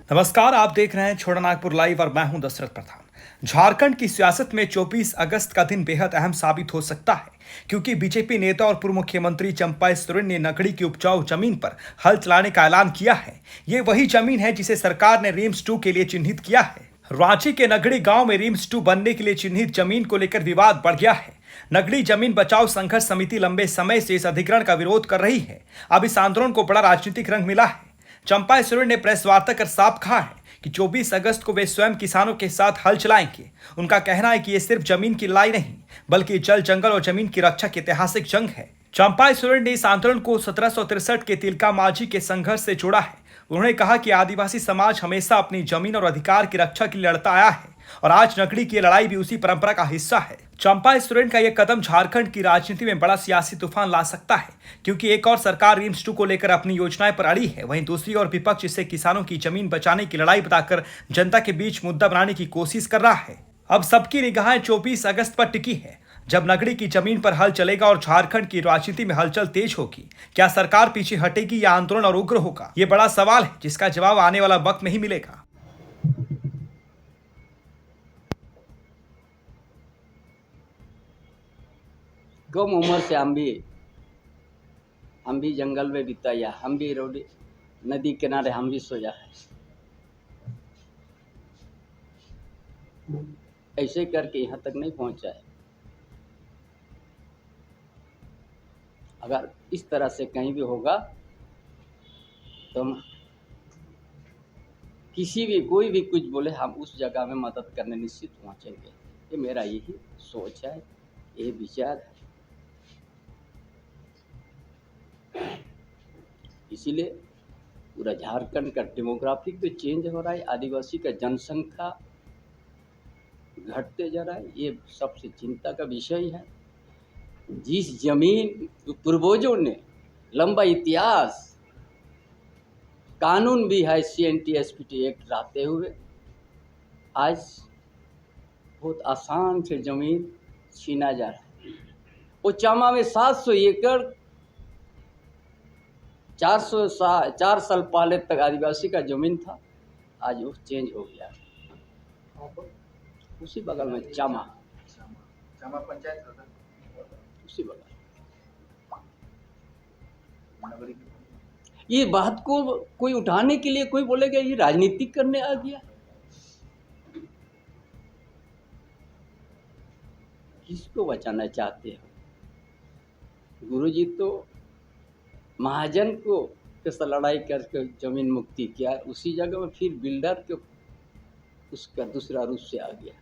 नमस्कार, आप देख रहे हैं छोटा नागपुर लाइव और मैं हूं दशरथ प्रधान। झारखंड की सियासत में 24 अगस्त का दिन बेहद अहम साबित हो सकता है, क्योंकि बीजेपी नेता और पूर्व मुख्यमंत्री चंपाई सोरेन ने नगड़ी की उपजाऊ जमीन पर हल चलाने का ऐलान किया है। ये वही जमीन है जिसे सरकार ने रिम्स 2 के लिए चिन्हित किया है। रांची के नगड़ी गांव में रिम्स 2 बनने के लिए चिन्हित जमीन को लेकर विवाद बढ़ गया है। नगड़ी जमीन बचाओ संघर्ष समिति लंबे समय से इस अधिग्रहण का विरोध कर रही है। अब इस आंदोलन को बड़ा राजनीतिक रंग मिला है। चंपाई सोरेन ने प्रेस वार्ता कर साफ कहा है कि 24 अगस्त को वे स्वयं किसानों के साथ हल चलाएंगे। उनका कहना है कि ये सिर्फ जमीन की लड़ाई नहीं, बल्कि जल, जंगल और जमीन की रक्षा की ऐतिहासिक जंग है। चंपाई सोरेन ने इस आंदोलन को 1763 के तिलका मांझी के संघर्ष से जोड़ा है। उन्होंने कहा कि आदिवासी समाज हमेशा अपनी जमीन और अधिकार की रक्षा के लिए लड़ता आया है और आज नगड़ी की लड़ाई भी उसी परंपरा का हिस्सा है। चंपाई सोरेन का यह कदम झारखंड की राजनीति में बड़ा सियासी तूफान ला सकता है, क्योंकि एक और सरकार रिम्स 2 को लेकर अपनी योजनाएं पर अड़ी है, वहीं दूसरी ओर विपक्ष इसे किसानों की जमीन बचाने की लड़ाई बताकर जनता के बीच मुद्दा बनाने की कोशिश कर रहा है। अब सबकी निगाहें 24 अगस्त पर टिकी है, जब नगड़ी की जमीन पर हल चलेगा और झारखंड की राजनीति में हलचल तेज होगी। क्या सरकार पीछे हटेगी या आंदोलन और उग्र होगा, ये बड़ा सवाल है जिसका जवाब आने वाला वक्त में ही मिलेगा। कम उम्र से हम भी जंगल में बिताया, हम भी रोड नदी किनारे हम भी सोया है। ऐसे करके यहाँ तक नहीं पहुँचा है। अगर इस तरह से कहीं भी होगा तो हम किसी भी कोई भी कुछ बोले, हम उस जगह में मदद करने निश्चित पहुँचेंगे। ये मेरा यही सोच है, ये विचार है। इसीलिए पूरा झारखंड का डेमोग्राफिक भी चेंज हो रहा है, आदिवासी का जनसंख्या घटते जा रहा है। ये सबसे चिंता का विषय है। जिस जमीन पूर्वजों ने लंबा इतिहास, कानून भी है CNT-SPT एक्ट लाते हुए, आज बहुत आसान से जमीन छीना जा रहा है। वो चामा में 700 एकड़ 4 साल पहले तक आदिवासी का जमीन था, आज वो चेंज हो गया। उसी बगल में चामा पंचायत उसी बगल। ये बात को कोई उठाने के लिए कोई बोलेगा ये राजनीतिक करने आ गया। किसको बचाना चाहते हो? गुरुजी तो महाजन को कैसा लड़ाई करके जमीन मुक्ति किया, उसी जगह में फिर बिल्डर के उसका दूसरा रूप से आ गया।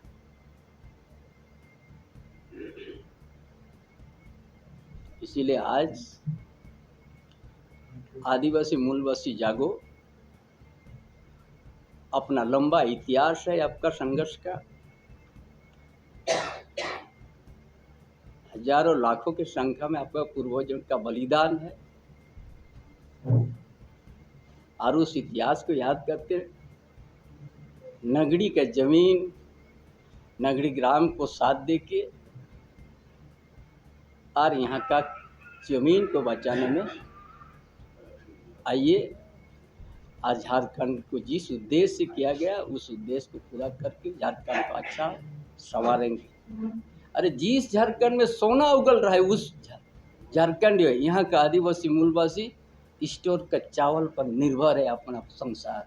इसीलिए आज आदिवासी मूलवासी जागो। अपना लंबा इतिहास है आपका संघर्ष का, हजारों लाखों की संख्या में आपका पूर्वजों का बलिदान है, और उस इतिहास को याद करते नगड़ी का जमीन, नगड़ी ग्राम को साथ देके और यहाँ का जमीन को बचाने में आइए। आज झारखंड को जिस उद्देश्य से किया गया, उस उद्देश्य को पूरा करके झारखंड को अच्छा संवारेंगे। अरे जिस झारखंड में सोना उगल रहा है, उस झारखंड यहाँ का आदिवासी मूलवासी स्टोर का चावल पर निर्भर है अपना संसार।